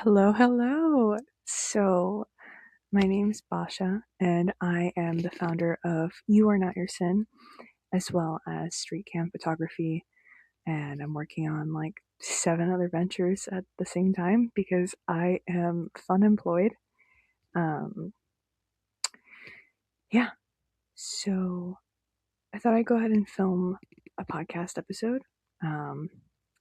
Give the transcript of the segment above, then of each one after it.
Hello, hello. So, my name's Basha, and I am the founder of You Are Not Your Sin, as well as Street Cam Photography. And I'm working on like 7 other ventures at the same time because I am fun employed. Um, yeah. So, I thought I'd go ahead and film a podcast episode. Um,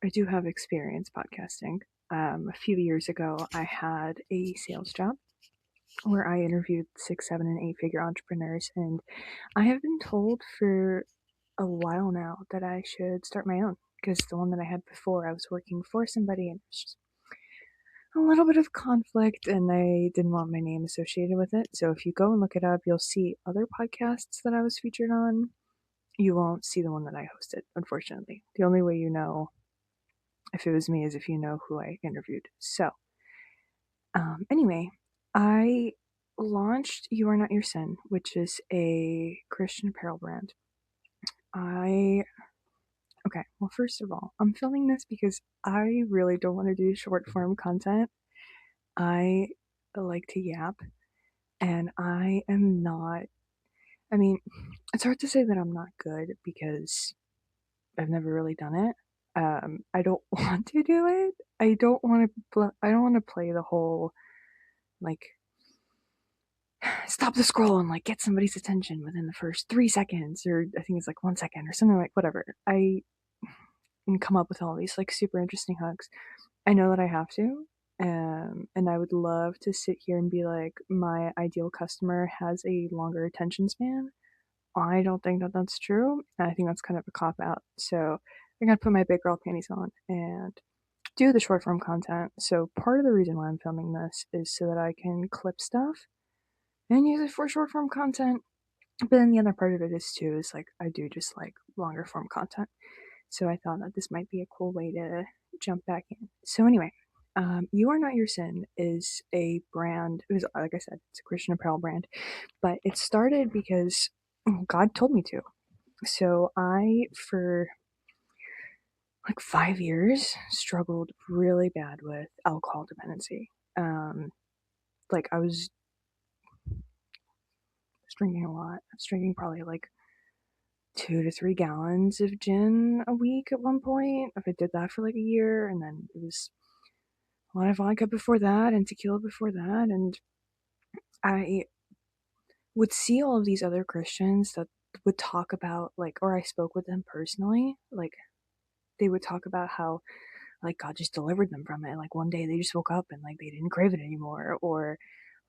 I do have experience podcasting. A few years ago, I had a sales job where I interviewed 6, 7, and 8 figure entrepreneurs. And I have been told for a while now that I should start my own because the one that I had before, I was working for somebody and it was just a little bit of conflict and I didn't want my name associated with it. So if you go and look it up, you'll see other podcasts that I was featured on. You won't see the one that I hosted, unfortunately. The only way you know if it was me is if you know who I interviewed. So, anyway, I launched You Are Not Your Sin, which is a Christian apparel brand. I okay, well, first of all, I'm filming this because I really don't want to do short form content. I like to yap, and I am not. I mean, it's hard to say that I'm not good because I've never really done it. I don't want to do it. I don't want to. I don't want to play the whole like stop the scroll and like get somebody's attention within the first 3 seconds, or I think it's like 1 second or something like whatever. I can come up with all these like super interesting hooks. I know that I have to. And I would love to sit here and be like, my ideal customer has a longer attention span. I don't think that that's true. I think that's kind of a cop out. So I gotta put my big girl panties on and do the short form content. So part of the reason why I'm filming this is so that I can clip stuff and use it for short form content. But then the other part of it is too is like I do just like longer form content. So I thought that this might be a cool way to jump back in. So anyway, You Are Not Your Sin is a brand. It was like I said, it's a Christian apparel brand, but it started because God told me to. So I, for like 5 years, struggled really bad with alcohol dependency. Um, like I was drinking a lot. I was drinking probably like 2 to 3 gallons of gin a week at one point. If I did that for like a year, and then it was a lot of vodka before that and tequila before that. And I would see all of these other Christians that would talk about, like, or I spoke with them personally, like, they would talk about how, like, God just delivered them from it. Like, one day they just woke up and, like, they didn't crave it anymore. Or,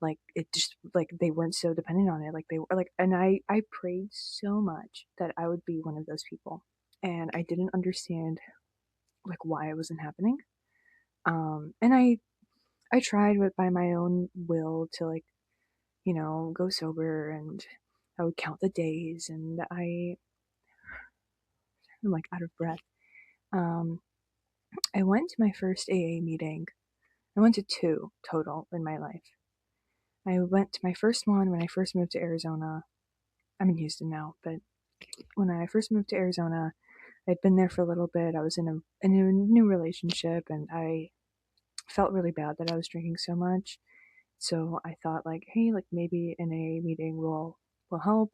like, it just, like, they weren't so dependent on it. Like, they were, like, and I prayed so much that I would be one of those people. And I didn't understand, like, why it wasn't happening. And I tried with by my own will to like, go sober, and I would count the days, and I'm like out of breath. Um, I went to my first AA meeting. I went to two total in my life. I went to my first one when I first moved to Arizona. I'm in Houston now, but when I first moved to Arizona, I'd been there for a little bit. I was in a new relationship, and I felt really bad that I was drinking so much. So I thought like, hey, like maybe an AA meeting will help.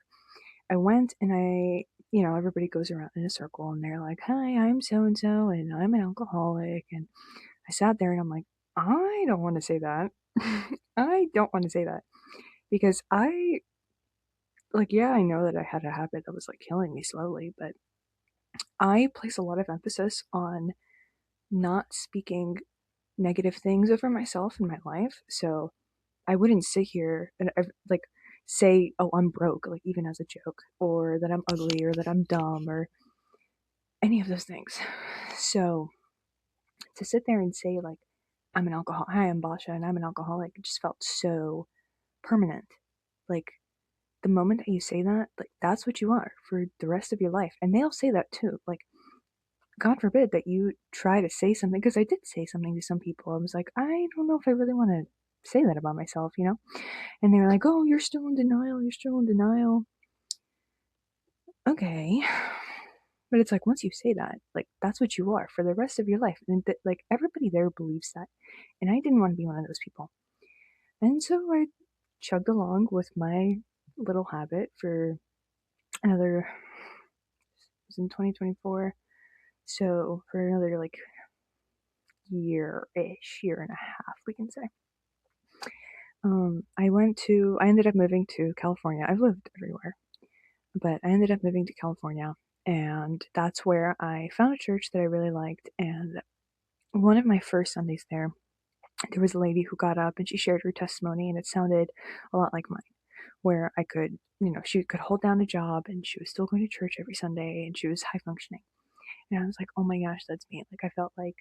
I went and everybody goes around in a circle and they're like, hi, I'm so and so and I'm an alcoholic. And I sat there and I'm like, I don't want to say that. I don't want to say that because yeah, I know that I had a habit that was like killing me slowly, but I place a lot of emphasis on not speaking negative things over myself in my life. So I wouldn't sit here and like say, "Oh, I'm broke," like even as a joke, or that I'm ugly, or that I'm dumb, or any of those things. So to sit there and say like, "I'm an alcoholic," "Hi, I'm Basha, and I'm an alcoholic," it just felt so permanent. Like the moment that you say that, like that's what you are for the rest of your life, and they'll say that too. Like, God forbid that you try to say something, because I did say something to some people. I was like, I don't know if I really want to say that about myself. And they were like, oh, you're still in denial. You're still in denial. Okay. But it's like, once you say that, like, that's what you are for the rest of your life. And like, everybody there believes that. And I didn't want to be one of those people. And so I chugged along with my little habit for another, it was in 2024. So for another like year-ish, year and a half, we can say. I ended up moving to California. I've lived everywhere, but I ended up moving to California, and that's where I found a church that I really liked. And one of my first Sundays there was a lady who got up and she shared her testimony, and it sounded a lot like mine, where I could, she could hold down a job and she was still going to church every Sunday and she was high functioning. And I was like, oh my gosh, that's me. Like, I felt like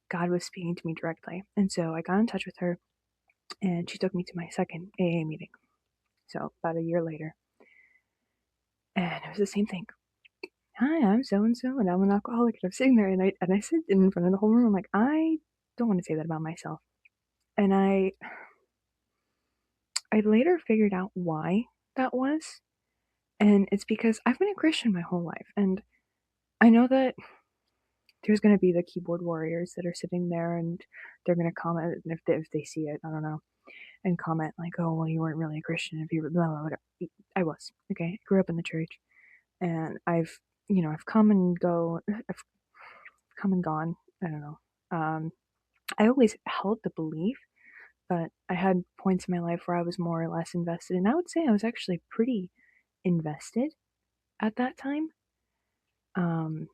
God was speaking to me directly. And so I got in touch with her and she took me to my second AA meeting. So about a year later. And it was the same thing. Hi, I'm so and so, and I'm an alcoholic. And I'm sitting there, and I sit in front of the whole room. I'm like, I don't want to say that about myself. And I later figured out why that was, and it's because I've been a Christian my whole life, and I know that there's going to be the keyboard warriors that are sitting there, and they're going to comment, and if they see it, I don't know, and comment like, "Oh, well, you weren't really a Christian if you were blah blah blah." I was, okay. I grew up in the church, and I've come and gone. I don't know. I always held the belief, but I had points in my life where I was more or less invested, and I would say I was actually pretty invested at that time. Um,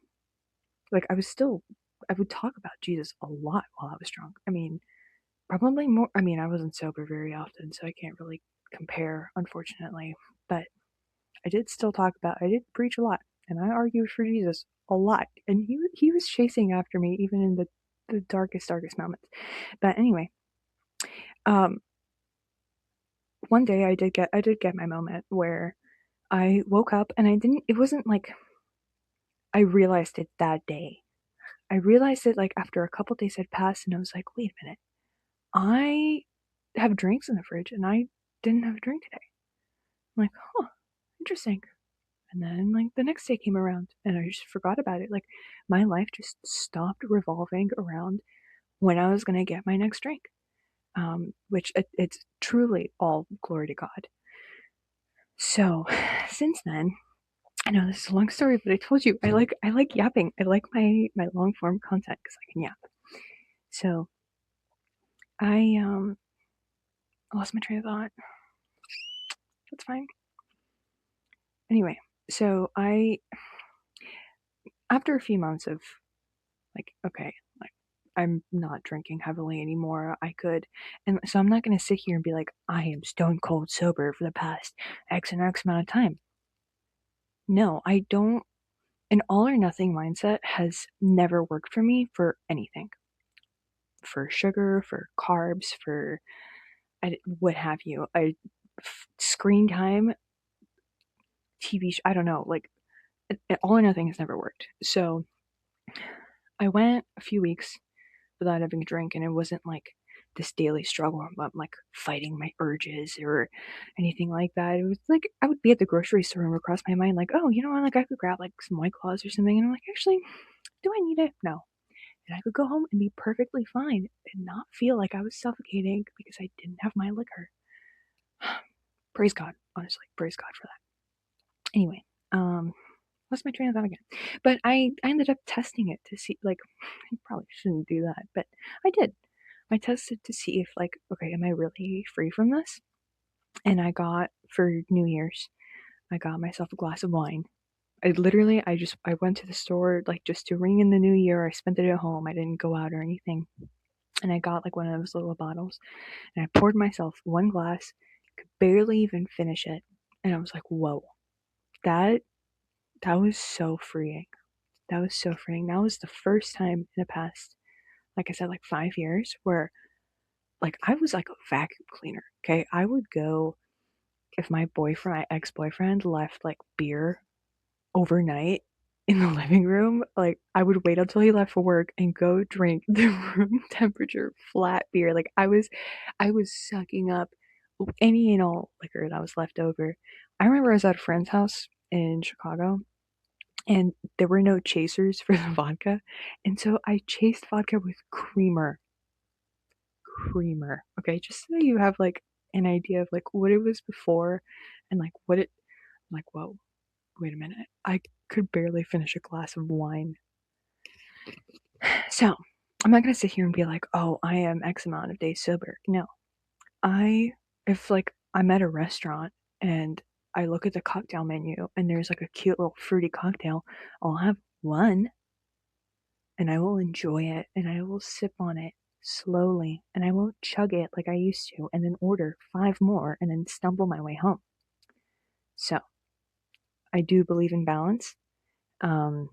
like I would talk about Jesus a lot while I was drunk. I mean, probably more. I mean, I wasn't sober very often, so I can't really compare, unfortunately. But I did preach a lot, and I argued for Jesus a lot, and he was chasing after me even in the darkest moments. But anyway, um, one day I did get my moment where I woke up and it wasn't like I realized it that day. I realized it like after a couple days had passed, and I was like, wait a minute, I have drinks in the fridge and I didn't have a drink today. I'm like, huh, interesting. And then like the next day came around and I just forgot about it. Like my life just stopped revolving around when I was gonna get my next drink. Which it's truly all glory to God. So since then, I know this is a long story, but I told you I like yapping. I like my long form content because I can yap. So I lost my train of thought. That's fine. Anyway, so I after a few months of like, okay, like I'm not drinking heavily anymore. And so I'm not gonna sit here and be like, I am stone cold sober for the past X and X amount of time. No, I don't. An all or nothing mindset has never worked for me for anything. For sugar, for carbs, for what have you. Screen time, I don't know. Like all or nothing has never worked. So I went a few weeks without having a drink, and it wasn't like this daily struggle. I'm like fighting my urges or anything like that. It was like I would be at the grocery store and it would cross my mind like, oh, you know what? Like I could grab like some White Claws or something, and I'm like, actually, do I need it? No. And I could go home and be perfectly fine and not feel like I was suffocating because I didn't have my liquor. Praise God, honestly, praise God for that. Anyway, lost my train of thought again. But I ended up testing it to see, like, I probably shouldn't do that, but I did. I tested to see if, like, okay, am I really free from this? And for New Year's, I got myself a glass of wine. I went to the store, like, just to ring in the new year. I spent it at home. I didn't go out or anything. And I got, like, one of those little bottles. And I poured myself one glass, could barely even finish it. And I was like, whoa, that, that was so freeing. That was so freeing. That was the first time in the past, like I said, like 5 years where like I was like a vacuum cleaner. Okay. I would go if my ex-boyfriend left like beer overnight in the living room, like I would wait until he left for work and go drink the room temperature flat beer. Like I was sucking up any and all liquor that was left over. I remember I was at a friend's house in Chicago and there were no chasers for the vodka, and so I chased vodka with creamer. Creamer. Okay, just so you have like an idea of like what it was before and like what it like whoa, wait a minute. I could barely finish a glass of wine. So I'm not gonna sit here and be like, oh, I am X amount of days sober. No. I if like I'm at a restaurant and I look at the cocktail menu and there's like a cute little fruity cocktail, I'll have one and I will enjoy it and I will sip on it slowly and I won't chug it like I used to and then order five more and then stumble my way home. So I do believe in balance. Um,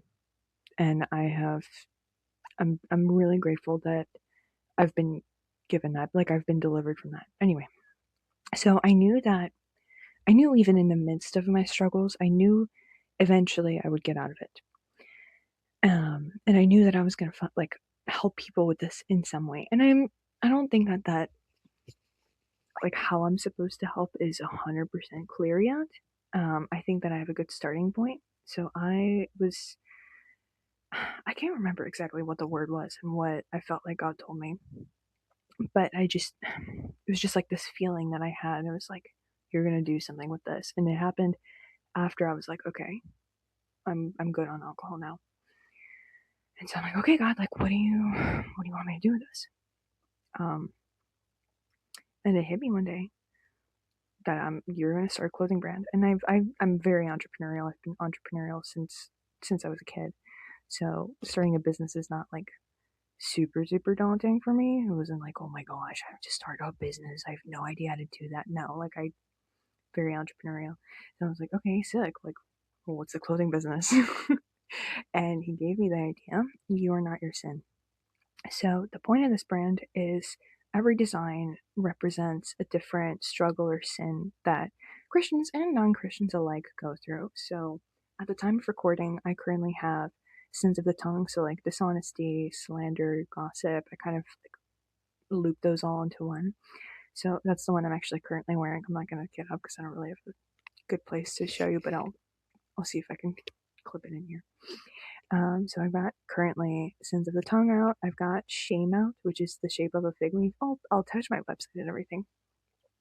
and I'm really grateful that I've been given that, like I've been delivered from that. Anyway, so I knew even in the midst of my struggles, I knew eventually I would get out of it. And I knew that I was gonna like help people with this in some way. And I don't think that like how I'm supposed to help is 100% clear yet. I think that I have a good starting point. So I can't remember exactly what the word was and what I felt like God told me, but it was just like this feeling that I had. It was like, you're gonna do something with this, and it happened after I was like, okay, I'm good on alcohol now. And so I'm like, okay, God, like, what do you want me to do with this? Um, and it hit me one day that you're gonna start a clothing brand, and I'm very entrepreneurial. I've been entrepreneurial since I was a kid. So starting a business is not like super daunting for me. It wasn't like, oh my gosh, I have to start a business. I have no idea how to do that. No, like I very entrepreneurial. So I was like, okay, sick. Like, well, what's the clothing business? And he gave me the idea. You are not your sin. So the point of this brand is every design represents a different struggle or sin that Christians and non-Christians alike go through. So at the time of recording, I currently have sins of the tongue, so like dishonesty, slander, gossip. I kind of like loop those all into one. So that's the one I'm actually currently wearing. I'm not gonna get up because I don't really have a good place to show you, but I'll see if I can clip it in here. So I've got currently Sins of the Tongue out. I've got Shame out, which is the shape of a fig leaf. I'll attach my website and everything.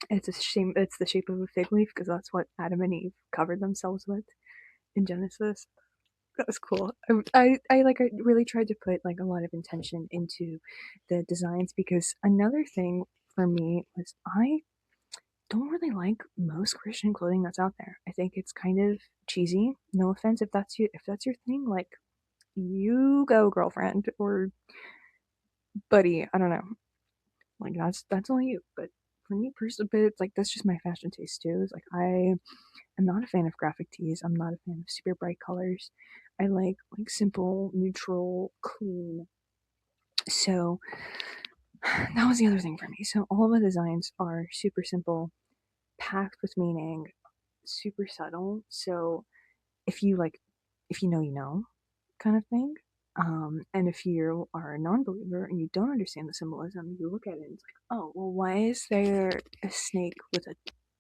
It's a shame. It's the shape of a fig leaf because that's what Adam and Eve covered themselves with in Genesis. That was cool. I really tried to put like a lot of intention into the designs because another thing for me was I don't really like most Christian clothing that's out there. I think it's kind of cheesy. No offense if that's your thing, like you go, girlfriend or buddy. I don't know. Like that's only you. But for me personally, but it's like that's just my fashion taste too. It's like I am not a fan of graphic tees. I'm not a fan of super bright colors. I like simple, neutral, clean. So that was the other thing for me. So all of the designs are super simple, packed with meaning, super subtle. So if you like, if you know, you know, kind of thing. And if you are a non-believer and you don't understand the symbolism, you look at it and it's like, oh, well, why is there a snake with a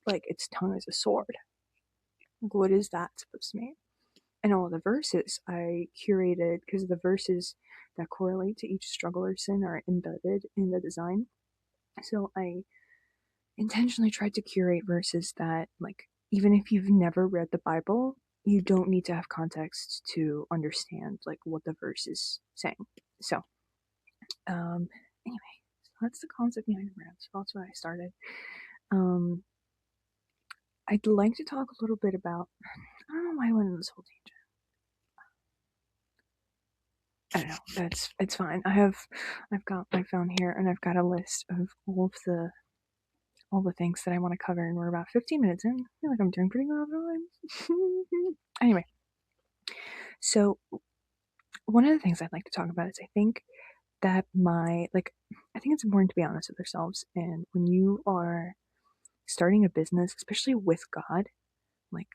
like its tongue is a sword? Like, what is that supposed to mean? And all of the verses I curated because the verses that correlate to each struggle or sin are embedded in the design. So I intentionally tried to curate verses that, like, even if you've never read the Bible, you don't need to have context to understand like what the verse is saying. So, anyway, so that's the concept behind the brand. So that's why I started. Um, I'd like to talk a little bit about. I don't know why I went in this whole tangent. I don't know. It's fine. I've got my phone here, and I've got a list of all the things that I want to cover, and we're about 15 minutes in. I feel like I'm doing pretty good on Anyway, so one of the things I'd like to talk about is I think that I think it's important to be honest with ourselves. And when you are starting a business, especially with God, like,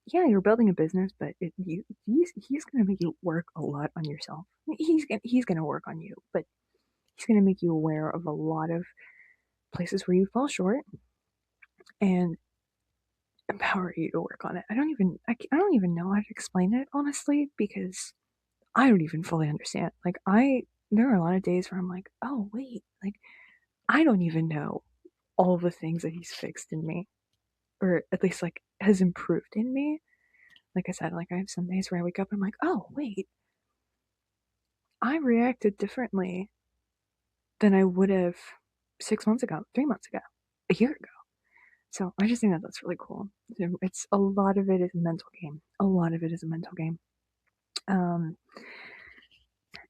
yeah, you're building a business, but he's gonna make you work a lot on yourself. He's gonna work on you, but he's gonna make you aware of a lot of places where you fall short and empower you to work on it. I don't even know how to explain it, honestly, because I don't even fully understand. Like, there are a lot of days where I'm like, oh wait, like I don't even know all the things that he's fixed in me, or at least like has improved in me. Like I said, like I have some days where I wake up and I'm like, oh wait, I reacted differently than I would have 6 months ago, 3 months ago, a year ago. So I just think that that's really cool. It's a lot of it is a mental game. A lot of it is a mental game. Um.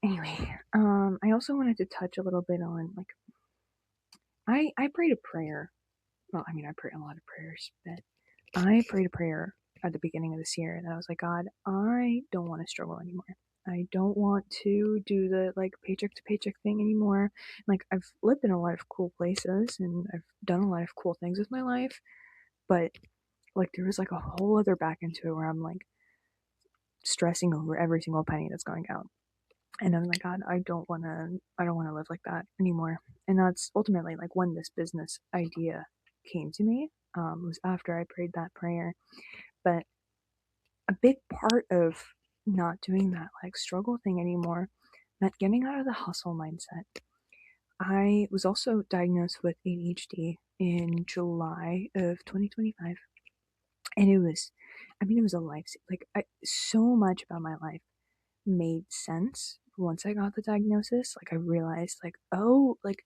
Anyway, I also wanted to touch a little bit on like I prayed a prayer. Well, I mean, I pray a lot of prayers, but I prayed a prayer at the beginning of this year that I was like, God, I don't want to struggle anymore. I don't want to do the like paycheck to paycheck thing anymore. Like I've lived in a lot of cool places and I've done a lot of cool things with my life, but like there was like a whole other back into it where I'm like stressing over every single penny that's going out. And I'm like, God, I don't wanna live like that anymore. And that's ultimately like when this business idea came to me, was after I prayed that prayer. But a big part of not doing that like struggle thing anymore meant getting out of the hustle mindset. I was also diagnosed with ADHD in July of 2025. And it was a life, like, so much about my life made sense once I got the diagnosis. Like, I realized, like, oh, like,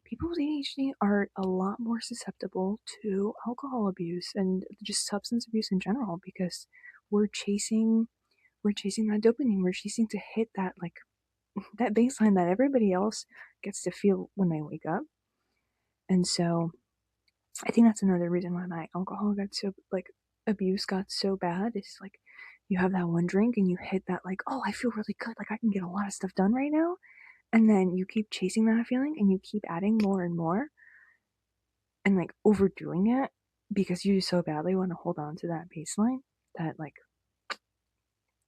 people with ADHD are a lot more susceptible to alcohol abuse and just substance abuse in general because we're chasing we're chasing that dopamine. We're chasing to hit that like that baseline that everybody else gets to feel when they wake up. And so I think that's another reason why my alcohol got so like abuse got so bad. It's like you have that one drink and you hit that like, oh, I feel really good. Like I can get a lot of stuff done right now. And then you keep chasing that feeling and you keep adding more and more and like overdoing it because you so badly want to hold on to that baseline that like,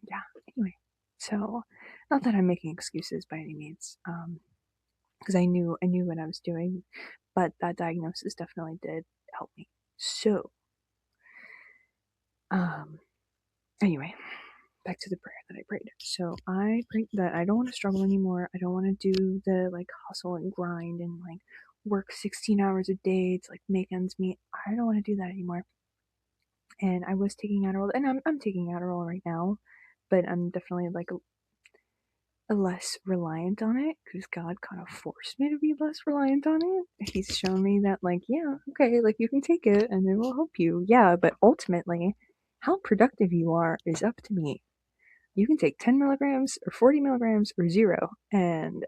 yeah, anyway. So not that I'm making excuses by any means. Because I knew what I was doing, but that diagnosis definitely did help me. So, um, anyway, back to the prayer that I prayed. So I prayed that I don't want to struggle anymore. I don't want to do the like hustle and grind and like work 16 hours a day to like make ends meet. I don't want to do that anymore. And I was taking Adderall, and I'm taking Adderall right now, but I'm definitely like less reliant on it because God kind of forced me to be less reliant on it. He's shown me that, like, yeah, okay, like you can take it and it will help you. Yeah, but ultimately, how productive you are is up to me. You can take 10 milligrams or 40 milligrams or zero, and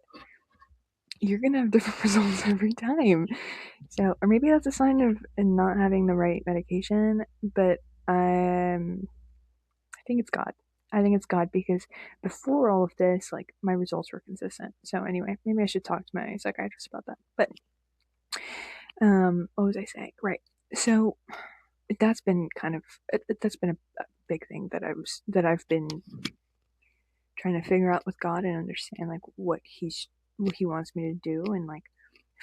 you're gonna have different results every time. So, or maybe that's a sign of not having the right medication, but I think it's God. I think it's God because before all of this, like my results were consistent. So anyway, maybe I should talk to my psychiatrist about that. But what was I saying? Right. So that's been kind of that's been a big thing that I've been trying to figure out with God and understand like what he wants me to do and like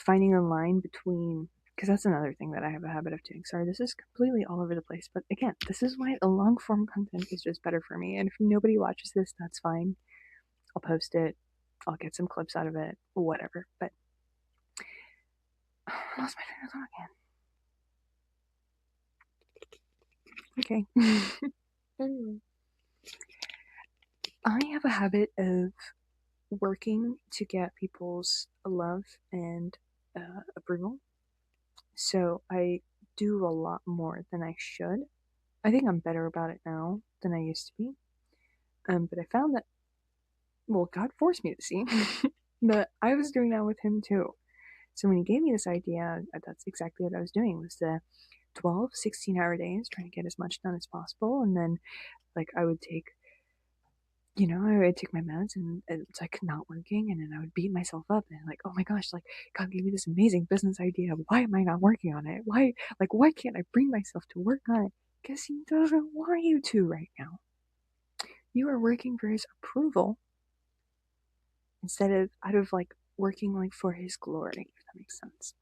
finding a line between because that's another thing that I have a habit of doing. Sorry, this is completely all over the place, but again, this is why the long form content is just better for me. And if nobody watches this, that's fine. I'll post it. I'll get some clips out of it, whatever. But I lost my train of thought again. Okay. Anyway, I have a habit of working to get people's love and approval. So I do a lot more than I should. I think I'm better about it now than I used to be. But I found that, well, God forced me to see that I was doing that with him too. So when he gave me this idea, that's exactly what I was doing was the 12, 16-hour days, trying to get as much done as possible. And then like I would take, I would take my meds and it's like not working. And then I would beat myself up and like, oh my gosh, like God gave me this amazing business idea. Why am I not working on it? Why can't I bring myself to work on it? Because he doesn't want you to right now. You are working for his approval instead of out of like working like for his glory, if that makes sense.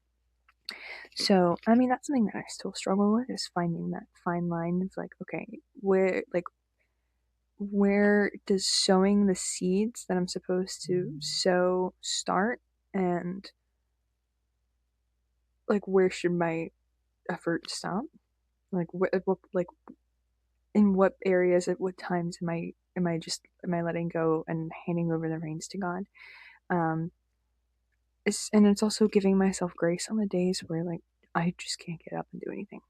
So, I mean, that's something that I still struggle with is finding that fine line of like, okay, where does sowing the seeds that I'm supposed to sow start, and like where should my effort stop? Like in what areas at what times am I letting go and handing over the reins to God? Um, and it's also giving myself grace on the days where like I just can't get up and do anything.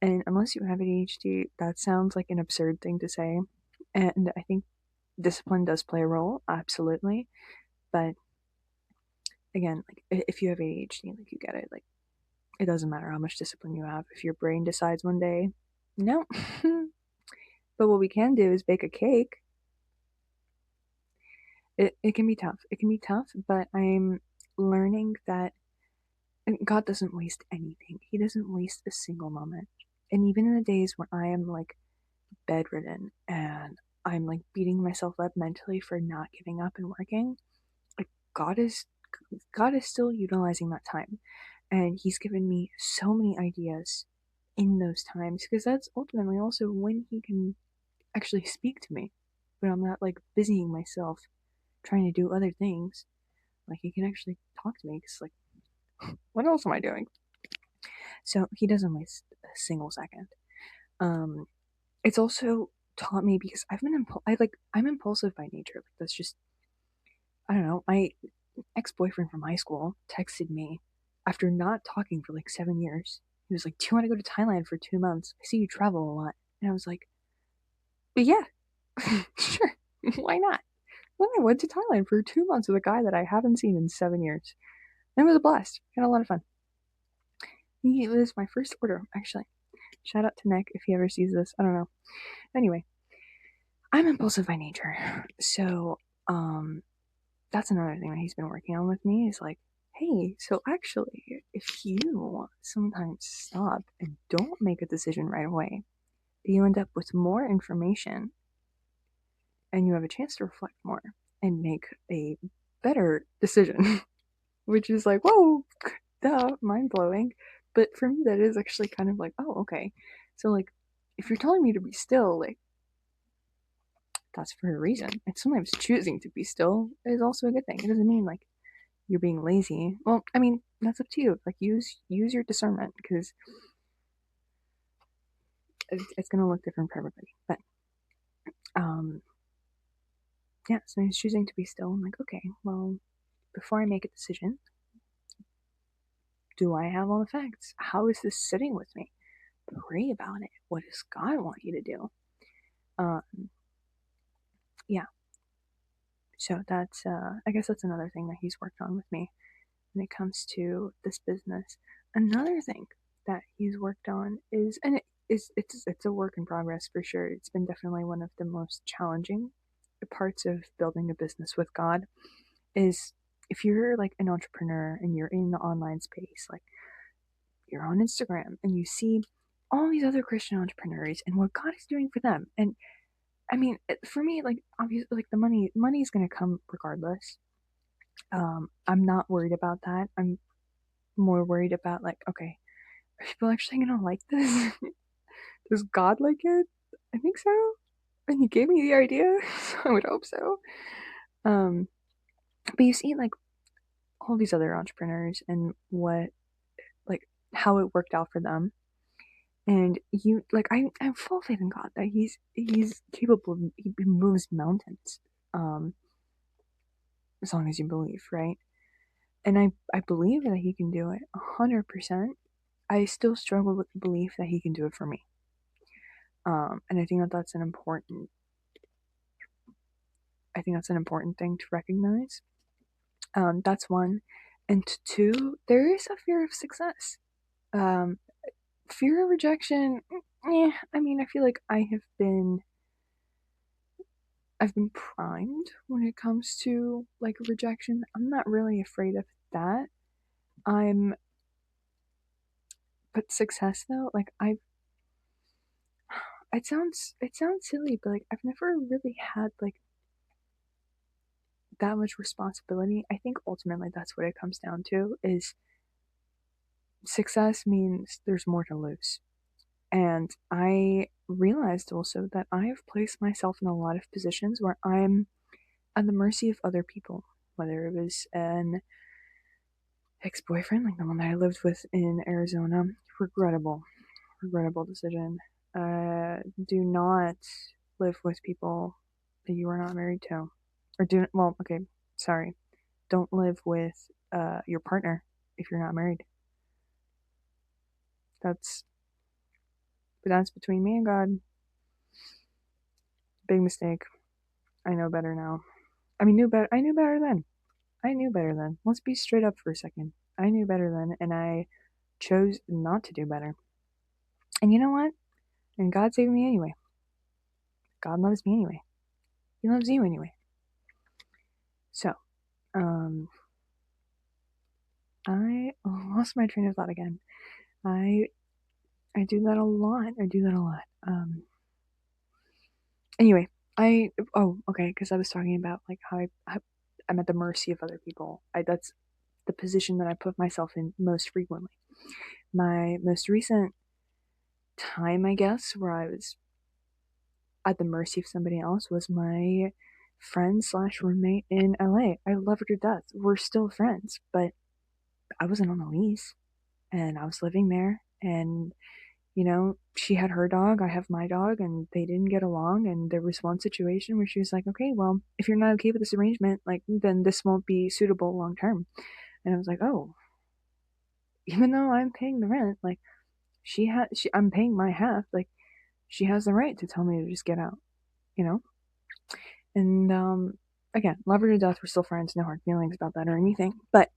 And unless you have ADHD, that sounds like an absurd thing to say. And I think discipline does play a role, absolutely. But again, like if you have ADHD, like you get it. Like it doesn't matter how much discipline you have. If your brain decides one day, no. But what we can do is bake a cake. It can be tough. It can be tough, but I'm learning that God doesn't waste anything. He doesn't waste a single moment. And even in the days when I am like bedridden and I'm like beating myself up mentally for not giving up and working, like God is God is still utilizing that time. And he's given me so many ideas in those times because that's ultimately also when he can actually speak to me. But I'm not like busying myself trying to do other things. Like he can actually talk to me because like what else am I doing? So he doesn't waste a single second. Um, it's also taught me because I'm impulsive by nature. Like that's just I don't know. My ex-boyfriend from high school texted me after not talking for like 7 years. He was like, "Do you want to go to Thailand for 2 months? I see you travel a lot." And I was like, "Yeah, sure. Why not?" Well, I went to Thailand for 2 months with a guy that I haven't seen in 7 years. And it was a blast. I had a lot of fun. It was my first order, actually. Shout out to Nick if he ever sees this. I don't know. Anyway, I'm impulsive by nature. So, that's another thing that he's been working on with me is like, hey, so actually, if you sometimes stop and don't make a decision right away, you end up with more information and you have a chance to reflect more and make a better decision, which is like, whoa, duh, mind blowing. But for me, that is actually kind of like, oh, okay. So, like, if you're telling me to be still, like, that's for a reason. And sometimes choosing to be still is also a good thing. It doesn't mean like you're being lazy. Well, I mean, that's up to you. Like use your discernment because it's gonna look different for everybody. But um yeah, so he's choosing to be still. I'm like, okay, well, before I make a decision, do I have all the facts? How is this sitting with me? Pray about it. What does God want you to do? Um, yeah. So that's I guess that's another thing that he's worked on with me when it comes to this business. Another thing that he's worked on is, and it's a work in progress for sure. It's been definitely one of the most challenging parts of building a business with God. Is if you're like an entrepreneur and you're in the online space, like you're on Instagram and you see all these other Christian entrepreneurs and what God is doing for them, and I mean, for me, like obviously, like the money is gonna come regardless. I'm not worried about that. I'm more worried about like, okay, are people actually gonna like this? Does God like it? I think so. And he gave me the idea, so I would hope so. Um, but you see like all these other entrepreneurs and what like how it worked out for them. And you like I'm full faith in God that he's capable of he moves mountains. Um, as long as you believe, right? And I believe that he can do it 100%. I still struggle with the belief that he can do it for me. And I think that that's an important I think that's an important thing to recognize. That's one. And two, there is a fear of success. Um, fear of rejection. I mean, I feel like I've been primed when it comes to like rejection. I'm not really afraid of that. I'm, but success though, like it sounds silly, but like I've never really had like that much responsibility. I think ultimately that's what it comes down to is success means there's more to lose. And I realized also that I have placed myself in a lot of positions where I'm at the mercy of other people, whether it was an ex boyfriend, like the one that I lived with in Arizona. Regrettable, regrettable decision. Do not live with people that you are not married to. Or well, okay, sorry. Don't live with your partner if you're not married. That's, but that's between me and God. Big mistake. I know better now. I mean, knew better. I knew better then. I knew better then. Let's be straight up for a second. I knew better then, and I chose not to do better. And you know what? And God saved me anyway. God loves me anyway. He loves you anyway. So, um, I lost my train of thought again. I I do that a lot. I do that a lot. Anyway, okay, because I was talking about like I'm at the mercy of other people. That's the position that I put myself in most frequently. My most recent time, I guess, where I was at the mercy of somebody else was my friend slash roommate in LA. I love her to death. We're still friends, but I wasn't on the lease and I was living there, and she had her dog, I have my dog, and they didn't get along. And there was one situation where she was like, okay, well, if you're not okay with this arrangement, like, then this won't be suitable long term. And I was like, oh, even though I'm paying the rent, like, I'm paying my half, like, she has the right to tell me to just get out, you know? And, again, love her to death. We're still friends, no hard feelings about that or anything. But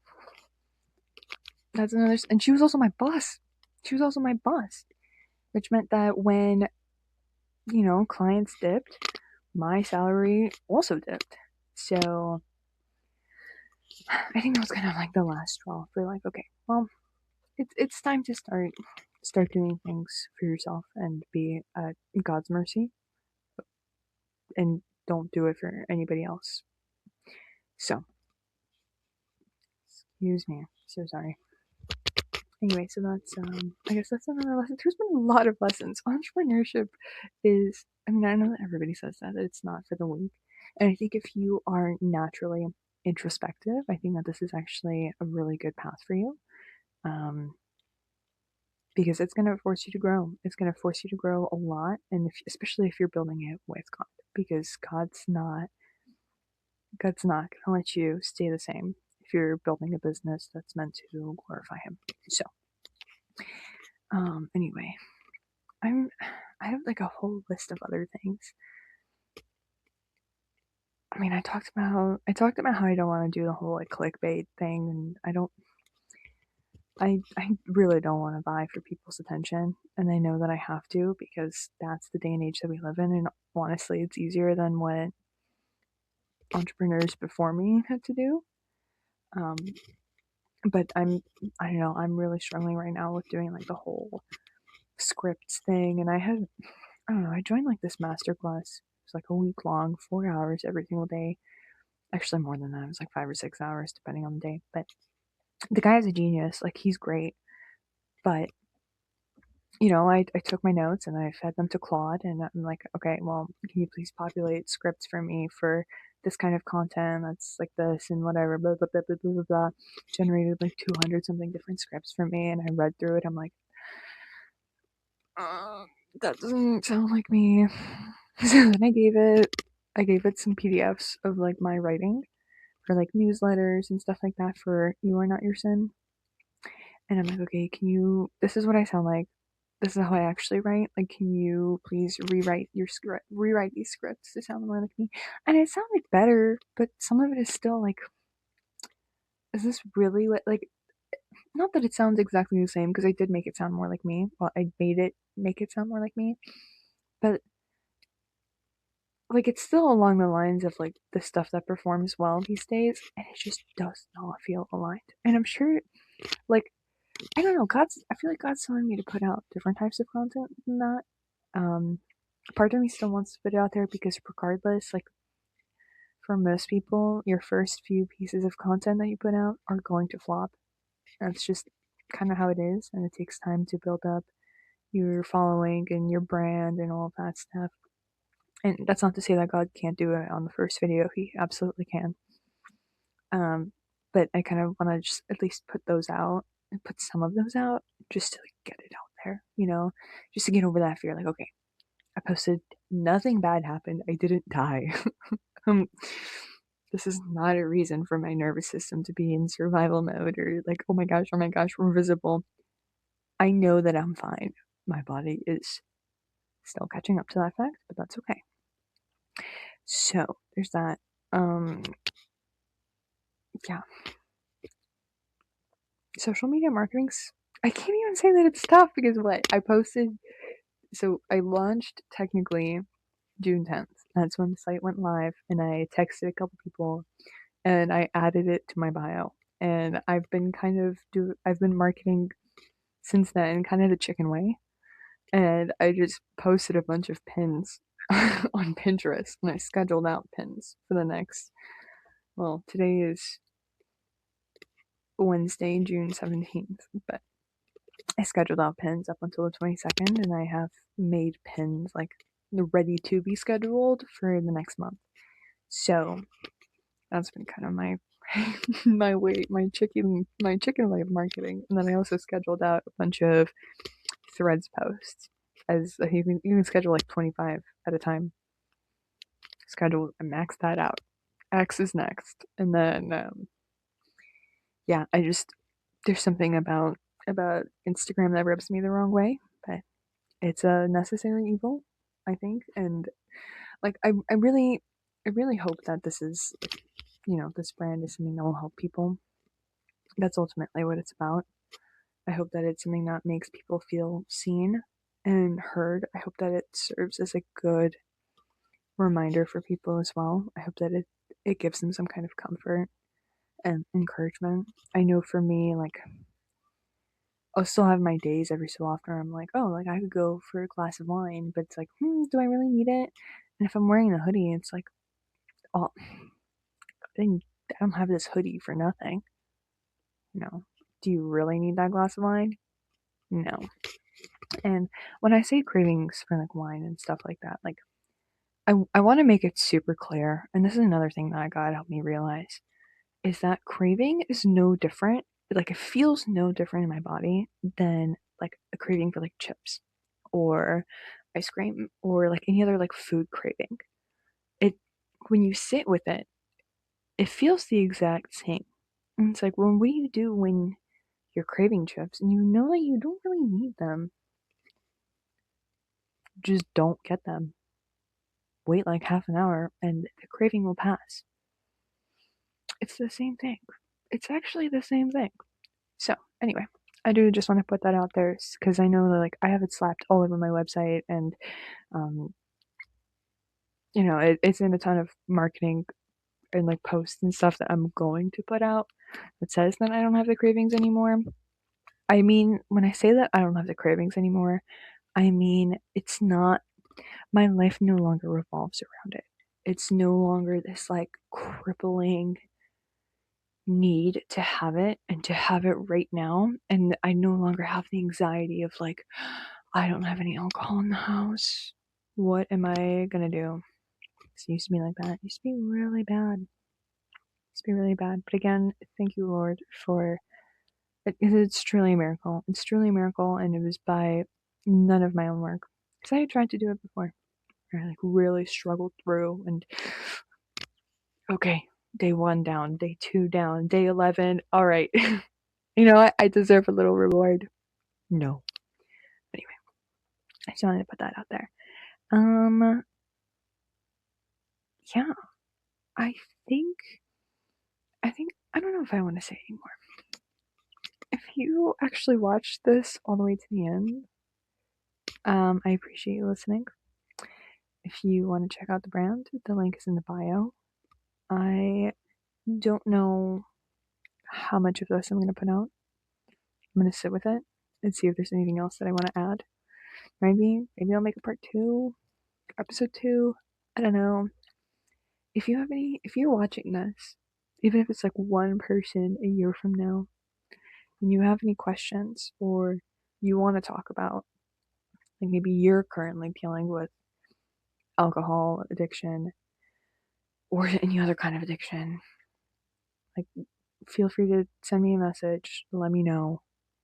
that's another, and she was also my boss. She was also my boss, which meant that when, clients dipped, my salary also dipped. So I think that was kind of like the last straw for like, okay, well, it's time to start doing things for yourself and be at God's mercy, and don't do it for anybody else. So, excuse me, so sorry. Anyway, so that's I guess that's another lesson. There's been a lot of lessons. Entrepreneurship is, I mean, I know that everybody says that it's not for the weak. And I think if you are naturally introspective, I think that this is actually a really good path for you. Um, because it's going to force you to grow. It's going to force you to grow a lot, and especially if you're building it with God, because God's not going to let you stay the same if you're building a business that's meant to glorify Him. So, anyway, I'm I have like a whole list of other things. I mean, I talked about how I don't want to do the whole like clickbait thing, and I really don't want to vie for people's attention, and I know that I have to because that's the day and age that we live in. And honestly, it's easier than what entrepreneurs before me had to do. Um, but I don't know, I'm really struggling right now with doing like the whole scripts thing, and I don't know, I joined like this master class. It's like a week long, 4 hours every single day. Actually, more than that. It was like 5 or 6 hours, depending on the day. But the guy is a genius. Like, he's great. But, I took my notes and I fed them to Claude. And I'm like, okay, well, can you please populate scripts for me for this kind of content that's like this and whatever, blah, blah, blah, blah, blah, blah, blah. Generated like 200 something different scripts for me. And I read through it. I'm like, uh, that doesn't sound like me. So then I gave it some PDFs of like my writing for like newsletters and stuff like that for You Are Not Your Sin. And I'm like, okay, this is what I sound like. This is how I actually write. Like, can you please rewrite these scripts to sound more like me? And it sounded better, but some of it is still like, is this really what, like, not that it sounds exactly the same, because I did make it sound more like me. Well, I made it make it sound more like me, but like, it's still along the lines of like the stuff that performs well these days, and it just does not feel aligned. And I'm sure, like, I don't know, I feel like God's telling me to put out different types of content than that. Um, Part of me still wants to put it out there because regardless, like, for most people, your first few pieces of content that you put out are going to flop. That's just kind of how it is, and it takes time to build up your following and your brand and all of that stuff. And that's not to say that God can't do it on the first video. He absolutely can. But I kind of want to just at least put those out and put some of those out just to like get it out there, just to get over that fear. Like, okay, I posted, nothing bad happened. I didn't die. um, this is not a reason for my nervous system to be in survival mode or like, oh my gosh, we're visible. I know that I'm fine. My body is still catching up to that fact, but that's okay. So there's that. Yeah. Social media marketing's, I can't even say that it's tough because what I posted, so I launched technically June 10th. That's when the site went live, and I texted a couple people and I added it to my bio. And I've been I've been marketing since then, kind of the chicken way. And I just posted a bunch of pins on Pinterest, and I scheduled out pins for the next, well, today is Wednesday, June 17th, but I scheduled out pins up until the 22nd, and I have made pins like ready to be scheduled for the next month. So that's been kind of my my chicken way of marketing. And then I also scheduled out a bunch of threads posts, as you can schedule like 25 at a time. Schedule and max that out. X is next, and then yeah, there's something about Instagram that rubs me the wrong way, but it's a necessary evil, I think. And like I really hope that this is, this brand is something that will help people. That's ultimately what it's about. I hope that it's something that makes people feel seen and heard. I hope that it serves as a good reminder for people as well. I hope that it gives them some kind of comfort and encouragement. I know for me, like, I'll still have my days every so often where I'm like, oh, like I could go for a glass of wine, but it's like, do I really need it? And if I'm wearing a hoodie, it's like, oh, I don't have this hoodie for nothing. Do you really need that glass of wine? No. And when I say cravings for like wine and stuff like that, like I want to make it super clear, and this is another thing that God helped me realize, is that craving is no different. Like it feels no different in my body than like a craving for like chips or ice cream or like any other like food craving. It When you sit with it, it feels the exact same. And it's like, well, what do you do when you're craving chips and you know that you don't really need them? Just don't get them. Wait like half an hour and the craving will pass. It's the same thing. It's actually the same thing. So, anyway, I do just want to put that out there because I know that like I have it slapped all over my website, and um it's in a ton of marketing and like posts and stuff that I'm going to put out that says that I don't have the cravings anymore. I mean, when I say that I don't have the cravings anymore, I mean it's not, my life no longer revolves around it. It's no longer this like crippling need to have it and to have it right now. And I no longer have the anxiety of like, I don't have any alcohol in the house. What am I gonna do? It used to be like that. It used to be really bad. It used to be really bad. But again, thank you, Lord, for it. It's truly a miracle. It's truly a miracle, and it was by none of my own work. Because I had tried to do it before. I like really struggled through, and okay, day 1 down, day 2 down, day 11. All right, I deserve a little reward. No. Anyway, I just wanted to put that out there. Yeah, I think, I don't know if I want to say anymore. If you actually watched this all the way to the end, I appreciate you listening. If you want to check out the brand, the link is in the bio. I don't know how much of this I'm going to put out. I'm going to sit with it and see if there's anything else that I want to add. Maybe I'll make a part 2, episode 2. I don't know. If you're watching this, even if it's like one person a year from now, and you have any questions or you want to talk about, like maybe you're currently dealing with alcohol addiction or any other kind of addiction, like feel free to send me a message, let me know.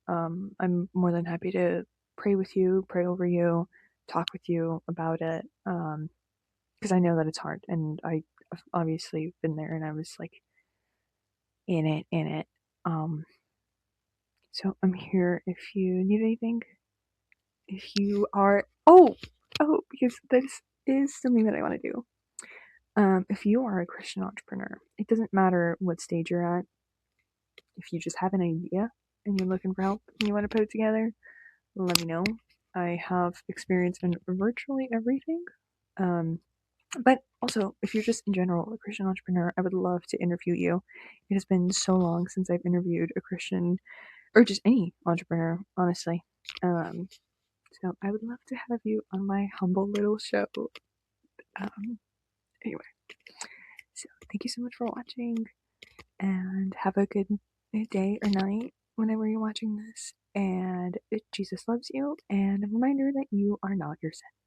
I'm more than happy to pray with you, pray over you, talk with you about it. Because I know that it's hard, and I've obviously been there, and I was like in it. Um, so I'm here if you need anything. If you are, because this is something that I want to do. If you are a Christian entrepreneur, it doesn't matter what stage you're at. If you just have an idea and you're looking for help and you want to put it together, let me know. I have experience in virtually everything. Um, but also, if you're just in general a Christian entrepreneur, I would love to interview you. It has been so long since I've interviewed a Christian or just any entrepreneur, honestly. Um, so I would love to have you on my humble little show. Um, anyway, so thank you so much for watching, and have a good day or night whenever you're watching this. And Jesus loves you, and a reminder that you are not your sin.